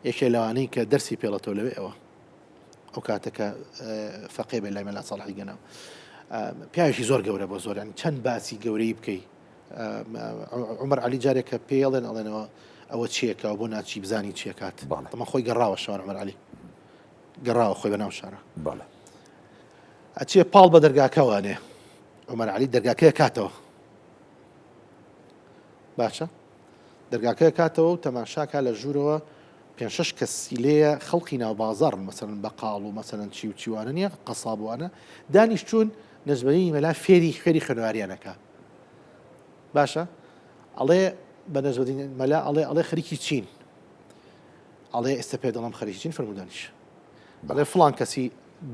یەکێ لەوانەی کە دەرسی پێڵەتەوە لەوێ ئەوە ئەو کاتەکە فەقێ بێ لای مەلا ساڵحی گەناو پیاوێکی زۆر گەورە بۆ زۆر ینی چەند باسی گەورەی بکەی عومەر عەلی جارێکە پێڵێن ئەڵێنەوە ئەوە چیەکەوە بۆ ناچی بزانی چیەکات تەمە خۆی گەڕاوە شەوان عومەر عەلی گەڕاوە خۆی بەناو شارە ئەچێ پاڵ بە دەرگاکەوانێ عومەر عەلی دەرگاکەیە کاتەوە باشە دەرگاکەیە کاتەوە و تەماشاکە لە ژوورەوە 5-6 کەسی لێیە خەڵقی ناو بازاڕ مەسەرن بەقاڵ و مەسەرەن چی و چیوانە نییە قەسابوانە دانیشتوون نەجمەدینی مەلا فێری خوێنەواریانەکە باشە ئەڵێ بە نەجمەدینی مەلا ئەڵێ خەریکی چین ئەڵێ ئێستا پێ دەڵام خەریکی چین فەرمودانیش ئەڵێ فڵان کەسی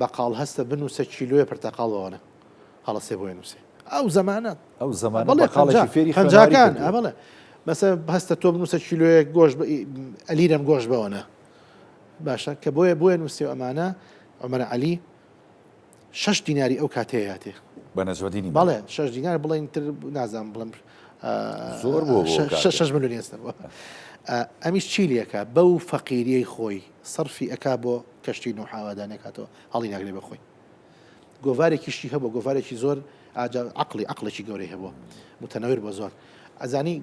بەقاڵ هەستە بنووسە کیلۆیە پرتەقاڵەوەنە هەڵەسێ بۆ نووسێ ئەو زەمانە فێری خەنجاکان بەڵێ مەسە هەستە تۆ بنووسە کیلۆیە گۆشت ئەلیرەم گۆشت بەوەنە باشە کە بۆیە نووسێ ئەمانە عومەر عەلی 6 دیناری ئەو کاتەیە هاتێ بە نەجمەدینی بەڵێ 6 دینار بڵێن تر نازانم بڵم زۆر بوو 6 ملیۆن ئێستا بووە ئەمیش چی لێکە بەو فەقیریەی خۆی سەرفی ئەکا بۆ کەشتی نوح ئاوادانێکاتەوە هەڵی ناگرێ بەخۆی گۆڤارێکیشی هەبوو گۆڤارێکی زۆر عەقڵێکی گەورەی هەبووە متەنەویر بۆ زۆر ئەزانی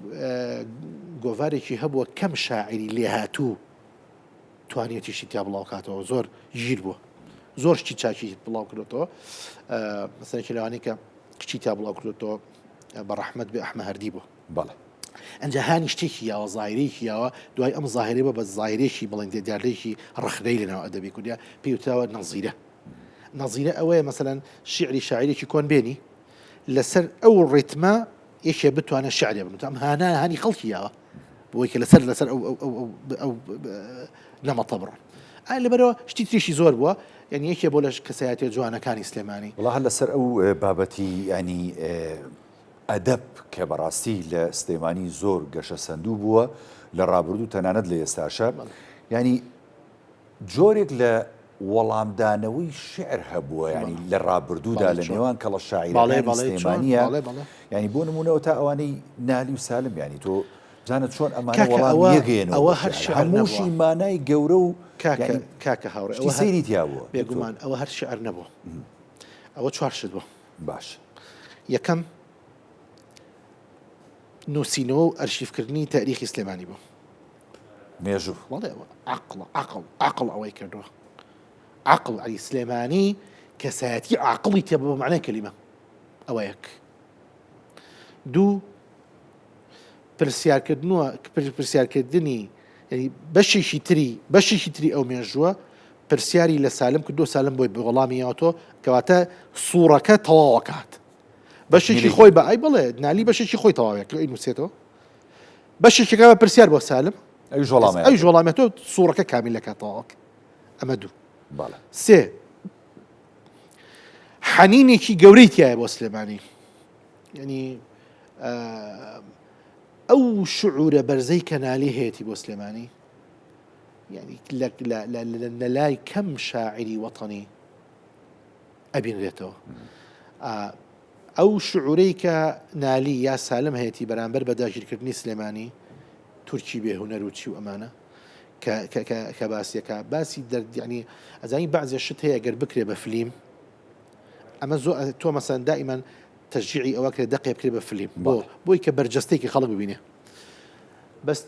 گۆڤارێکی هەبووە کەم شاعری لێ هاتوو توانێتیشی تیا بڵاو کاتەوە زۆر ژیر بووە زۆر شتی چاکی بڵاو کردێتەوە مەسەلێکی لەوانەیە کە کچی تا بڵاو کردێتەوە بەڕەحمەت بێ ئەحمە هەردی بوو بەڵێ ئەنج هانی شتێکیەوە زایرێکیەوە دوای ئەم زاهرێ بە زایرێکی بڵێن دیارێکی ڕخنەی لەناو ئەدەبی کوردیا پێوتاوە نەزیرە نەزیرە ئەوەیە مەسەلاً شعری شاعرێکی کۆن بێنی لەسەر ئەو ڕێتمە یەکێ بتوانە شعرێ بنووت ئەم هانی خەڵکیەوە بۆی کە لەسەر ئەو نەمەتە بڕۆن لەبەرەوە شتی تریشی زۆر بووە یعنی یەکێ بۆ لە کەسایەتێ جوانەکانی سلێمانی وڵا لەسەر ئەو بابەتی ینی ئەدەب کە بەڕاستی لە سلێمانی زۆر گەشە سەندوو بووە لە ڕابردوو تەنانەت لە ئێستاشە ینی جۆرێک لە وەڵامدانەوەی شعر هەبووە ینی لە ڕابردوودا لە نێوان کەڵە شاعیرانی سلێمانیە ینی بۆ نمونەوە تا ئەوانەی نالی و سالم ینی تۆ جانت چۆن ئەمانە وەڵام یەگەێنەوە ئەوە هەر هەمووشی مانای گەورە و کاکە هاوڕێ ئەوە سەیری تیاوە بێگومان ئەوە هەر شعر نەبوو ئەوە چوار شت بووە باش یەکەم نووسینەوە و ئەرشیفکردنی تاریخی سلێمانی بوو مێژوو وڵێ عقل ئەوەی کردووە عقل علی سلێمانی کەسایەتی عقڵی تێ بە معنای کەلیمە ئەوە یەک دوو پرسیارکردنی ینی بەشێکی تری ئەو مێژووە پرسیاری لە سالم کردو سالم بۆی بەوەڵامی یاوەتۆ کەواتە سوورەکە تەواوەکات بەشێکی خۆی بە ئای بڵێ نالی بەشێکی خۆی تەواوێک ئەی نووسێتەوە بەشێکەکە بە پرسیار بۆ سالم ئەی ژۆڵامێتۆ سوورەکە کامیلەکە تەواوەک ئەمە دوو سێ حەنینێکی گەورەی تایە بۆ سلێمانی ینی ئەو شعورە بەرزەی کەنالی هەیەی بۆ سلێمانی یعنی لە لای کەم شاعری وەتەنی ئەبینرێتەوە ئەو شعورەی کە نالی یا سالم هەیەی بەرامبەر بە داگیرکردنی سلێمانی تورکی بێهونەر و چی و ئەمانە کە باسیەکە باسی دەردیانی ئەزانی بەعزێ شت هەیە گەر بکرێ بە فلیم ئەمە زۆر تۆ مەسەن دائیمەن تەشجیعی ئەوە کرێ دەقێ بکرێ بە فلیم بۆی کە بەرجەستێکی خەڵک ببینێ بەس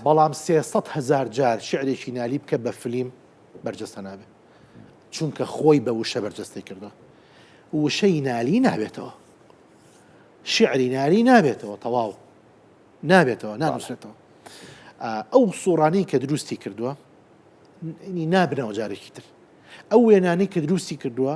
بەڵام 300,000 جار شعرێکی نالی بکە بە فلیم بەرجەستە نابێت چونکە خۆی بە وشە بەرجەستی کردو وشەی نالی نابێتەوە شعری نالی نابێتەوە تەواو نابێتەوە نانووسێتەوە ئەو سوڕانەی کە دروستی کردووە نابنەوە جارێکی تر ئەو وێنانەی کە دروستی کردووە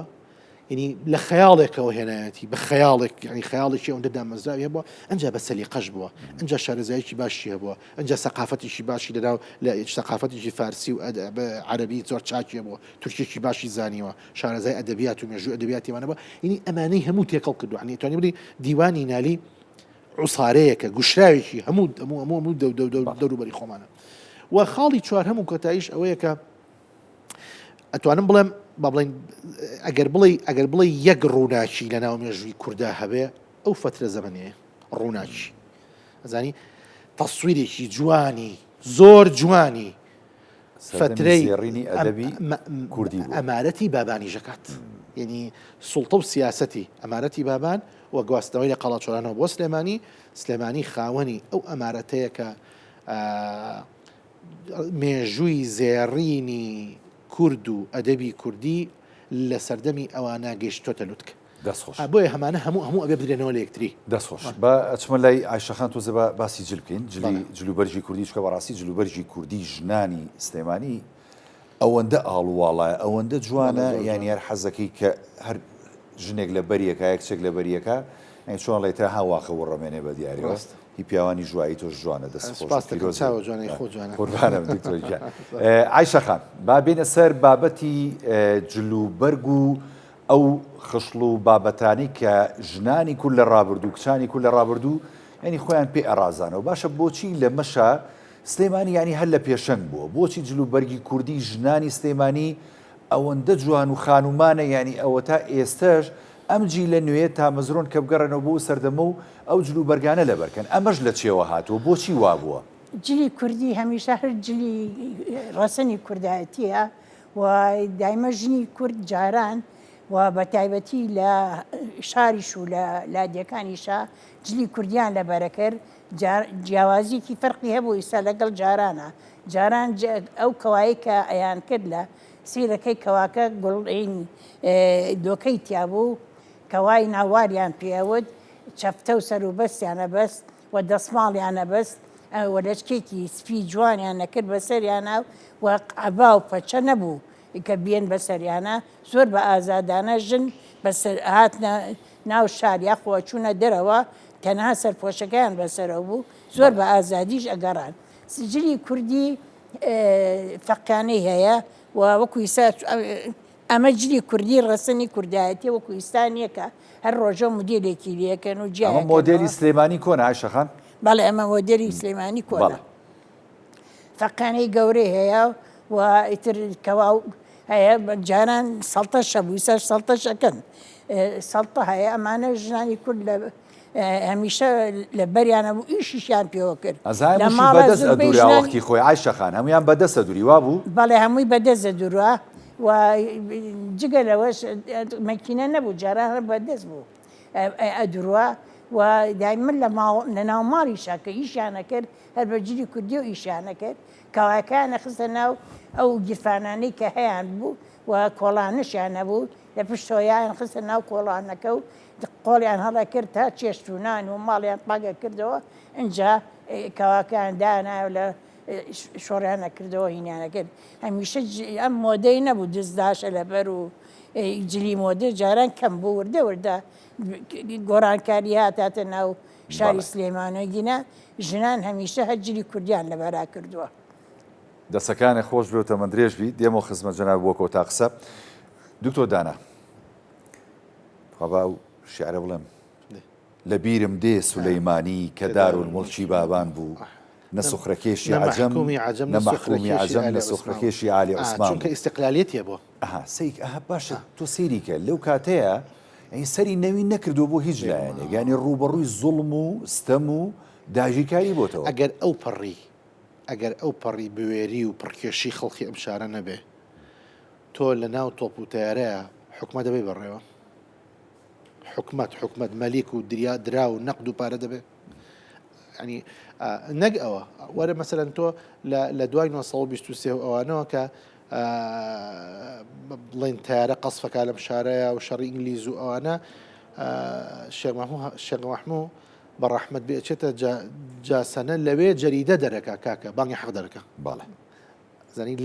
ینی لە خەیاڵێکەوە هێنایەتی بە خەیاڵێک ینی خەیاڵێکی ئەوەندە دامەزراوی هەبووە ئەنجا بە سەلیقەش بووە ئەنجا شارەزاییکی باشی هەبووە ئەنجا سەقافەتێکی باشی لەناو لە سەقافەتێکی فارسی و عەرەبی زۆر چاکی هەبووە تورکیێکی باشی زانیوە شارەزای ئەدەبیات و مێژووی ئەدەبیاتیوانە بووە ینی ئەمانەی هەموو تێکەڵ کردووە ینی توانی بڵی دیوانی نالی عوسارەیەکە گوشراوێکی هەموو دەوروبەری خۆمانە و خاڵی چوارهەم و کۆتاییش ئەوەیە کە ئەتوانم بڵێم با بڵێن ئەگەر بڵێ یەک ڕووناچی لە ناو مێژووی کووردا هەبێ ئەو فترە زەمەنەیە ڕووناچی ئەزانی تەسویرێکی جوانی زۆر جوانی فترەی ئەدەبی کوردی ئەمارەتی بابانی ژەکات یعنی سوڵتە و سیاسەتی ئەمارەتی بابان و گواستنەوەی لە قەڵاچۆرانەوە بۆ سلێمانی خاوەنی ئەو ئەمارەتەیە کە مێژووی زێڕینی کورد و ئەدەبی کوردی لە سەردەمی ئەوانە گەیشتۆتە لوتکە دەستخۆش بۆیە هەمانە هەموو ئەبێ بدرێنەوە لە یەکتری دەستخۆش بە ئەچمە لای عایشەخان تۆزە باسی جل بکەین جلوبەرجی کوردی چکە بەڕاستی جلوبەرجی کوردی ژنانی سلێمانی ئەوەندە ئاڵواڵایە ئەوەندە جوانە یانی هەر حەزەکەی کە هەر ژنێک لە بەریەکە یەکچێک لە بەریەکە ئەین چۆن لەیتە هاواخە وەڕەمێنێ بە دیاریوە هی پیاوانی ژوایی تۆش جوانە دەستخۆشقوربانە دکتۆر عایشەخان با بێنە سەر بابەتی جلوبەرگ و ئەو خشڵ و بابەتانی کە ژنانی کورد لە ڕابردوو کچانی کورد لە ڕابردوو ینی خۆیان پێ ئەرازانەوە باشە بۆچی لە مەشە سلێمانی ینی هەر لە پێشەنگ بووە بۆچی جلوبەرگی کوردی ژنانی سلێمانی ئەوەندە جوان و خانومانە ینی ئەوە تا ئێستش ئەمجی لە نوێ تا مەزرۆن کە بگەڕێنەوە بۆ سەردەمە و ئەو جلوبەرگانە لەبەرکەن ئەمەش لە چێوە هاتووە بۆچی وا بووە جلی کوردی هەمیشە هەر جلی ڕەسەنی کوردایەتیە و دایمە ژنی کورد جاران و بە تایبەتی لە شاریش و لە لادیەکانیشە جلی کوردیان لەبەرەکرد جیاوازیکی فەرقی هەبوو ئیسا لەگەڵ جارانە جاران ئەو کەوایی کە ئەیان کرد لە سیرەکەی کەواکە گوڵین دۆکەی تیابوو کەوای ناواریان پێوت چەفتە و سەر و بەستیانە بەست و دەسماڵیانە بەست وە لەچکێکی سپی جوانیان نەکرد بەسەریانە و عەبا و پەچە نەبوو کە بێن بەسەریانە زۆر بە ئازادانە ژن هاتنە ناو شار یاخوا چوونە دەرەوە تەنها سەرپۆشەکەیان بەسەرەوە بوو زۆر بە ئازادیش ئەگەڕان سجلی کوردی فەقانەی هەیە و وەکو ئێستا ئەمە جلی کوردی ڕەسەنی کوردایەتی وەکو ئێستانیەکە هەر ڕۆژە مدیرێکی لەکەن و ئەمە مۆدێلی سلێمانی کۆنە عایشەخان بەڵێ ئەمە مۆدێلی سلێمانی کۆنە فەقانەی گەورەی هەیە و ئیتر کەواو هەیە جاران سەڵتەشە بوو ئێستاش سەڵتەشەکەن سەڵتە هەیە ئەمانە ژنانی کورد هەمیشە لە بەریانە بوو ئیشیشیان پێوە کرد ئەزانمشی بەدەست ئەدووریاوەختی خۆی عایشەخان هەمویان بەدەست ئەدووری وا بوو بەڵێ هەمووی بەدەست ئەدوورووە و جگە لەوەش مەکینە نەبوو جاران هەر بەدەست بوو ئەدوورووە و دایمن لە ناو ماڵیشا کە ئیشیانە کرد هەر بەجلی کوردی و ئیشیانە کرد کەواکانە خستە ناو ئەو گیرفانانەی کە هەیەیان بوو و کۆڵانشیان نەبوو لە پشتۆیان خستە ناو کۆڵانەکە و قۆڵیان هەڵە کرد تا چێشتونان و ماڵیان پاگە کردەوە اینجا کەواکان داناو لە شۆڕیانە کردەوە هینیانە کرد هەمیشە ئەم مۆدەی نەبوو دزداشە لەبەر و جلی مۆدە جاران کەم بوو وردە وردە گۆڕانکاری هاتاتە ناو شاری سلێمانۆگینە ژنان هەمیشە هەر جلی کوردیان لەبەرا کردووە دەسەکانی خۆش بێتە من درێژ بی دێمە خزمە جەناب بۆ تا قسە دکتۆر دانا خەبا و شعرە بڵێم لە بیرم دێ سولەیمانی کە دارولموڵکی بابان بوو نە سوخرەکێشی عەجەم نە مەحکومی عەجەم نە سوخرەکێشی عالی عوسمان چونکە ئیستیقلالیەتیە بۆ سەیک باشە تۆ سەیری کە لەو کاتەیە ئەی سەری نەوی نەکردو بۆ هیچ لایەنێ یانی ڕوبەڕووی زوڵم و ستەم و داژیکاری بۆتەوە ئەگەر ئەو پەڕی بوێری و پڕکێشی خەڵکی ئەم شارە نەبێ تۆ لە ناو تۆپ و تیارەیە حکومە دەبێ بەڕێوە حکومەت مەلیک و درا و نەقد و پارە دەبێ ینی نەک ئەوە وەرە مەسەرەن تۆ لە دوای 1923 ئەوانەوە کە بڵێن تیارە قەسفەکە لەم شارەیە و شەڕی ئینگلیز و ئەوانە شێخ مەحموو بەڕەحمەت بێچێتە جاسەنە لەوێ جەریدە دەرەکە کاکە بانگی حەق دەرەکە باڵێ زانی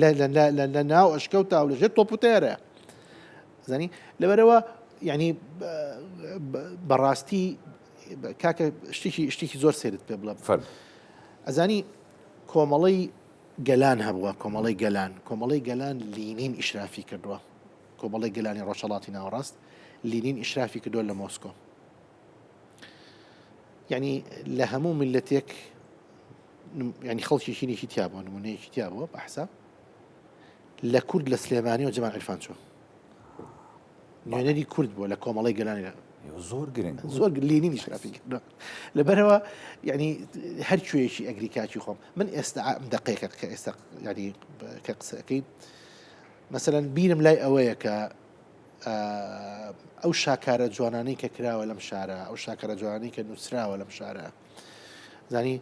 لە ناو ئەشکەوتا و لەژێر تۆپ و تیارەیە زانی لەبەرەوە ینی بەڕاستی کاکە شتێکی زۆر سێرت پێ بڵێ ئەزانی کۆمەڵی گەلان هەبووە کۆمەڵی گەلان لینین ئیشرافی کردووە کۆمەڵی گەلانی ڕۆژهەڵاتی ناوەڕاست لینین ئیشرافی کردووە لە مۆسکۆ ینی لە هەموو میلەتێک ینی خەڵکیشینێکی تیابووە نمونەیەکی تیابووە بەحسا لە کورد لە سلێمانی و جەمال عیرفان چوە نوێنەری کورد بووە لە کۆمەڵی گەلانی زۆر گرنگ زۆر لینی شرافی کردووە لەبەرەوە ینی هەر کوێیەکی ئەگریکاکی خۆم من ئێستا دقیقە کە ئێستا ینی کە قسەکەی مەسەلەن بیرم لای ئەوەیە کە ئەو شاکارە جوانانەی کە کراوە لەم شارە ئەو شاکارە جوانانەی کە نووسراوە لەم شارە زانی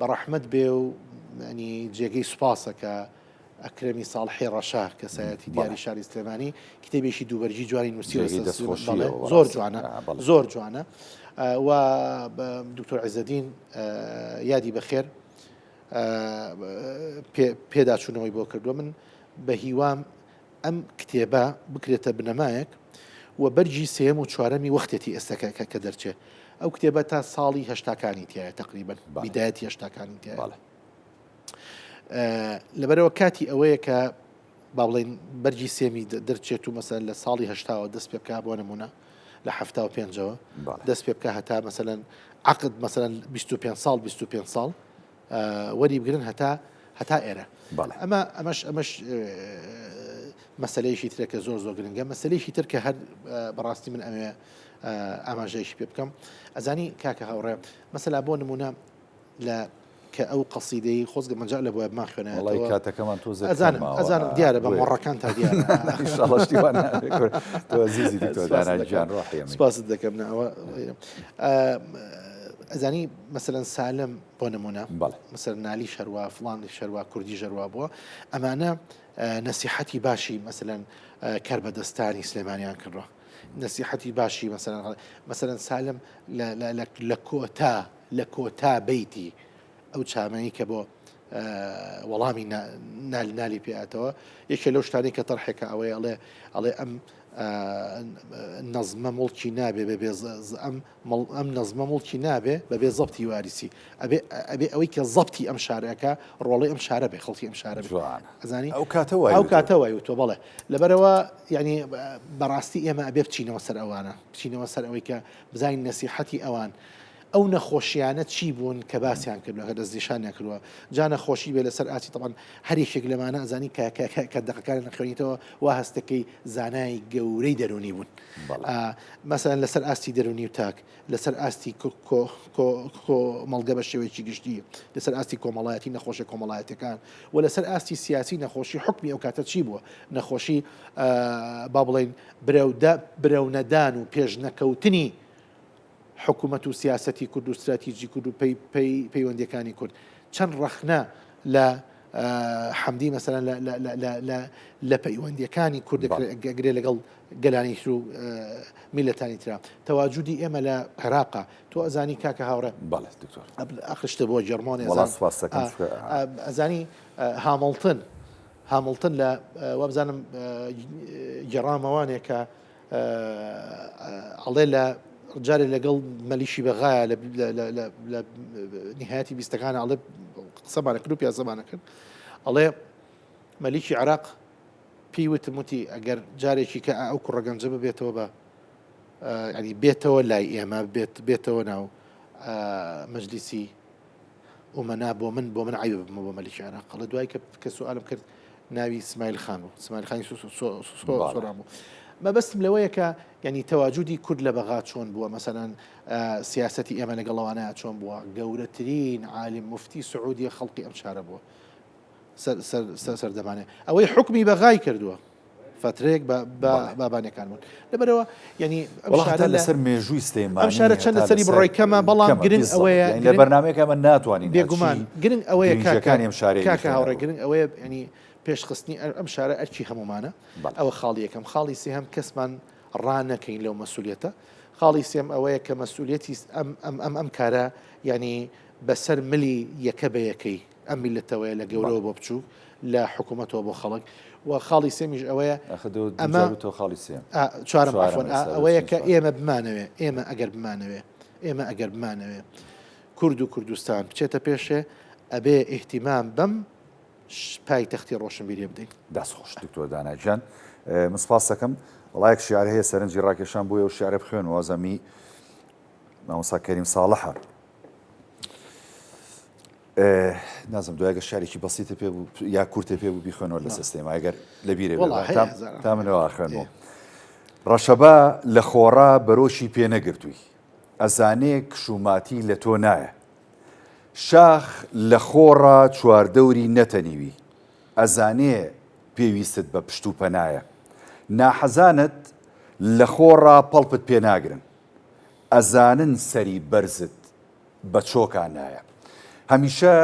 بەڕەحمەت بێ و ینی جێگەی سوپاسە کە ئەکرەمی ساڵحی ڕەشا کە سایەتی دیاری شاری سلێمانی کتێبێکی دووبەرجی جوانی نووسی زۆر جوانە و دکتۆر عیزەدین یادی بەخێر پێداچوونەوەی بۆ کردووە من بە هیوام ئەم کتێبە بکرێتە بنەمایەک و بەرجی سێم و چوارەمی وەختێتی ئێستاکە کە دەرچێت ئەو کتێبە تا ساڵی هەشتاکانی تایە تقریبن بیدایەتی هەشتاکانی تایە لەبەرەوە کاتی ئەوەیە کە با بڵێن بەرجی سێمی دەرچێت و مەسەن لە ساڵی هەشتاوە دەست پێ بکە بۆ نمونە لە هەفتا و پێنجەوە دەست پێ بکە هەتا مەسەن عقد مەسەن 25 ساڵ وەری بگرن هەتا ئێرە ئەمەش مەسلەیەکی ترەکە زۆر گرنگە مەسلەیەکی تر کە هەر بەڕاستی من ئەوێ ئاماژەیەکی پێ بکەم ئەزانی کاکە هاوڕێ مەسەلا بۆ نمونە لە کە ئەو قەسیدەی خۆزگە مەجا لە بۆە مان خوێنێتەوە کاتەکەمان تۆ ئەزانم دیارە بە مۆڕەکان تا دیارەسپاست دەکەم ناوە ئەزانی مەسەرەن سالم بۆ نمونە مەسەر نالی شەروا فڵانی شەروا کوردی ژەروا بووە ئەمانە نەسیحەتی باشی مەسەرەن کەربەدەستانی سلێمانیان کردووە نصيحتي باشي مثلا سالم لكوتا بيتي ئەو چامەی کە بۆ وەڵامی نالی پێاتەوە یەکێ لەو شتانی کە تەرحێکە ئەوەی ئەڵێ ئەم نەزمە مڵکی نابێ ئەم نەزمە مڵکی نابێ بەبێ زەبتی واریسی ئەبێ ئەوەی کە زەبتی ئەم شارەکە ڕۆڵی ئەم شارە بێ خەڵکی ئەم شارە ئەزانی ئەو کاتەوەی تۆ بەڵێ لەبەرەوە ینی بەڕاستی ئێمە ئەبێ بچینەوە سەر ئەوانە بچینەوە سەر ئەوەی کە بزانین نەسیحەتی ئەوان ئەو نەخۆشیانە چی بوون کە باسییان کردووە کە دەستنیشانیان کردووە جا نەخۆشی بێ لەسەر ئاچی تەمان هەرێکێک لەمانە ئەزانی کە دەقەکان نەخوێنیتەوە وا هەستەکەی زانای گەورەی دەرونی بوون مەسەن لەسەر ئاستی دەرونی و تاک لەسەر ئاستی مەڵگە بە شێوەیەکی گشتی لەسەر ئاستی کۆمەڵایەتی نەخۆشی کۆمەڵایەتەکان و لەسەر ئاستی سیاسی نەخۆشی حکمی ئەو کاتە چی بووە نەخۆشی با بڵێن برەونەدان و پێش نەکەوتنی حکوومەت و سیاسەتی کورد و استراتیژی کورد و پەیوەندیەکانی کورد چەند ڕەخنە لە حەمدی مەسەلەن لە پەیوەندیەکانی کوردگرێ لەگەڵ گەلانی تر و میلەتانی ترا تەواجودی ئێمە لە عێراقا تۆ ئەزانی کاکە هاوڕێ ئەخشتە بۆ جەرمۆنی ئەزانی هامڵتن لە وابزانم گەڕامەوانێکە ئەڵێ لە جارێ لەگەڵ مەلیشی بەغایە لە نهایەتی بیستەکان ئەڵێ قسەمانە کرد و پیاسەمانە کرد ئەڵێ مەلیکی عێراق پێی وتموتی ئەگەر جارێکی کە ئەو کوڕەگەنجە ببێتەوە بە ینی بێتەوە لای ئێمە بێتەوە ناو مەجلیسی ئومەنا بۆ من عیب بمە بۆ مەلیکی عێراق ئەڵێ دوای کە سوالم کرد ناوی اسماعیل خان بوو اسماعیل خانی سۆران بوو مەبەستم لەوەیە کە ینی تەواجودی کورد لە بەغا چۆن بووە مەسەلەن سیاسەتی ئێمە لەگەڵەوانەیە چۆن بووە گەورەترین عالم مفتی سعودیە خەڵقی ئەم شارە بووە سەردەمانێ ئەوەی حکمی بەغای کردووە فترێک بابانەکان بوون لەبەرەوە ینی لەسەر مێژووی سلێمانی ئەم شارە چەند لەسەری بڕێکەمە بەڵام گرنگ ئەوەیە لە بەرنامەیەکەمە ناتوانین بێگومان گرنگ ئەوەیە کاکانی ئەم شارەیە کاکە هاوڕێ گرنگ ئەوەیە ینی پێشخستنی ئەم شارە ئەرکی هەمومانە ئەوە خاڵی یەکەم خاڵی سێهەم کەسمان ڕانەکەین لەو مەسئولیەتە خاڵی سێم ئەوەیە کە مەسئولیەتی ئەم کارە ینی بەسەر ملی یەکە بە یەکەی ئەم میلەتەوەیە لە گەورەوە بۆ بچوو لە حکوومەتەوە بۆ خەڵک و خاڵی سێمیش ئەوەیە ئەمە خاڵی سێم چوارم ئەوەیە کە ئێمە بمانەوێ ئێمە ئەگەر بمانەوێ کورد و کوردستان بچێتە پێشێ ئەبێ ئیحتیمام بەم پایتەختی ڕۆشنبیری بدەین دەستخۆش دکتۆر داناجیان مسپاس دەکەم وڵایەک شیعر هەیە سەرنجی ڕاکێشان بۆیە و شیعرە بخوێنەوە زەمی مامۆستا کەریم ساڵحە نازم دوایگە شارێکی بەسیتە پێ بوو یا کورتە پێ بوو بیخوێنەوە لە سیستێمە ئەگەر لەبیرێ تا منەوە خوێنەوە ڕەشەبا لە خۆڕا بەرۆشی پێ نەگرتووی ئەزانێ کشوماتی لە تۆ نایە شاخ لە خۆڕا چواردەوری نەتەنیوی ئەزانێ پێویستت بە پشت و پەنایە ناحەزانت لە خۆڕا پەڵپت پێ ناگرن ئەزانن سەری بەرزت بە چۆکان نایە هەمیشە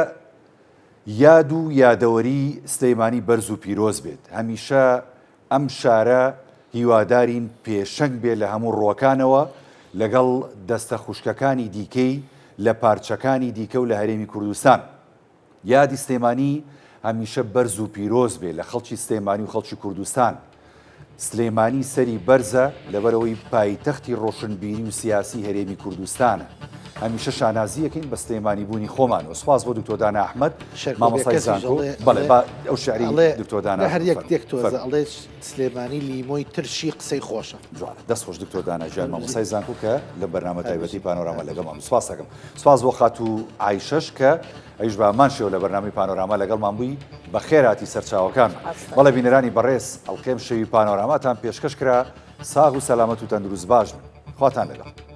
یاد و یادەوەری سلەیمانی بەرز و پیرۆز بێت هەمیشە ئەم شارە هیوادارین پێشەنگ بێت لە هەموو ڕۆکانەوە لەگەڵ دەستە خوشکەکانی دیکەی لە پارچەکانی دیکە و لە هەرێمی کوردستان یادی سلێمانی هەمیشە بەرز و پیرۆز بێ لە خەڵکی سلێمانی و خەڵکی کوردستان سلێمانی سەری بەرزە لەبەرەوەی پایتەختی ڕۆشنبیری و سیاسی هەرێمی کوردستانە هەمیشە شانازیەکەین بە سلێمانی بوونی خۆمانەوە سپاس بۆ دکتۆر دانا ئەحمەد مامۆستای زانکۆ بەڵێ ئەو شعری دکتۆر دانا هەر یەک دێک تۆزە ئەڵێ سلێمانی لیمۆی ترشی قسەی خۆشە جوانە دەستخۆش دکتۆر داناژیان مامۆستای زانکۆ کە لە بەرنامە تایبەتی پانۆراما لەگەڵمان سپاس دەکەم سپاس بۆ خاتوو عایشەش کە ئەیش بامان شێوە لە بەرنامی پانۆراما لەگەڵمان بووی بە خێراتی سەرچاوەکان بەڵێ بینەرانی بەڕێز ئەڵقێم شەوی پانۆراماتان پێشکەش کرا ساغ و سەلامەت و تەندروست باش بن خواتان لەگەڵ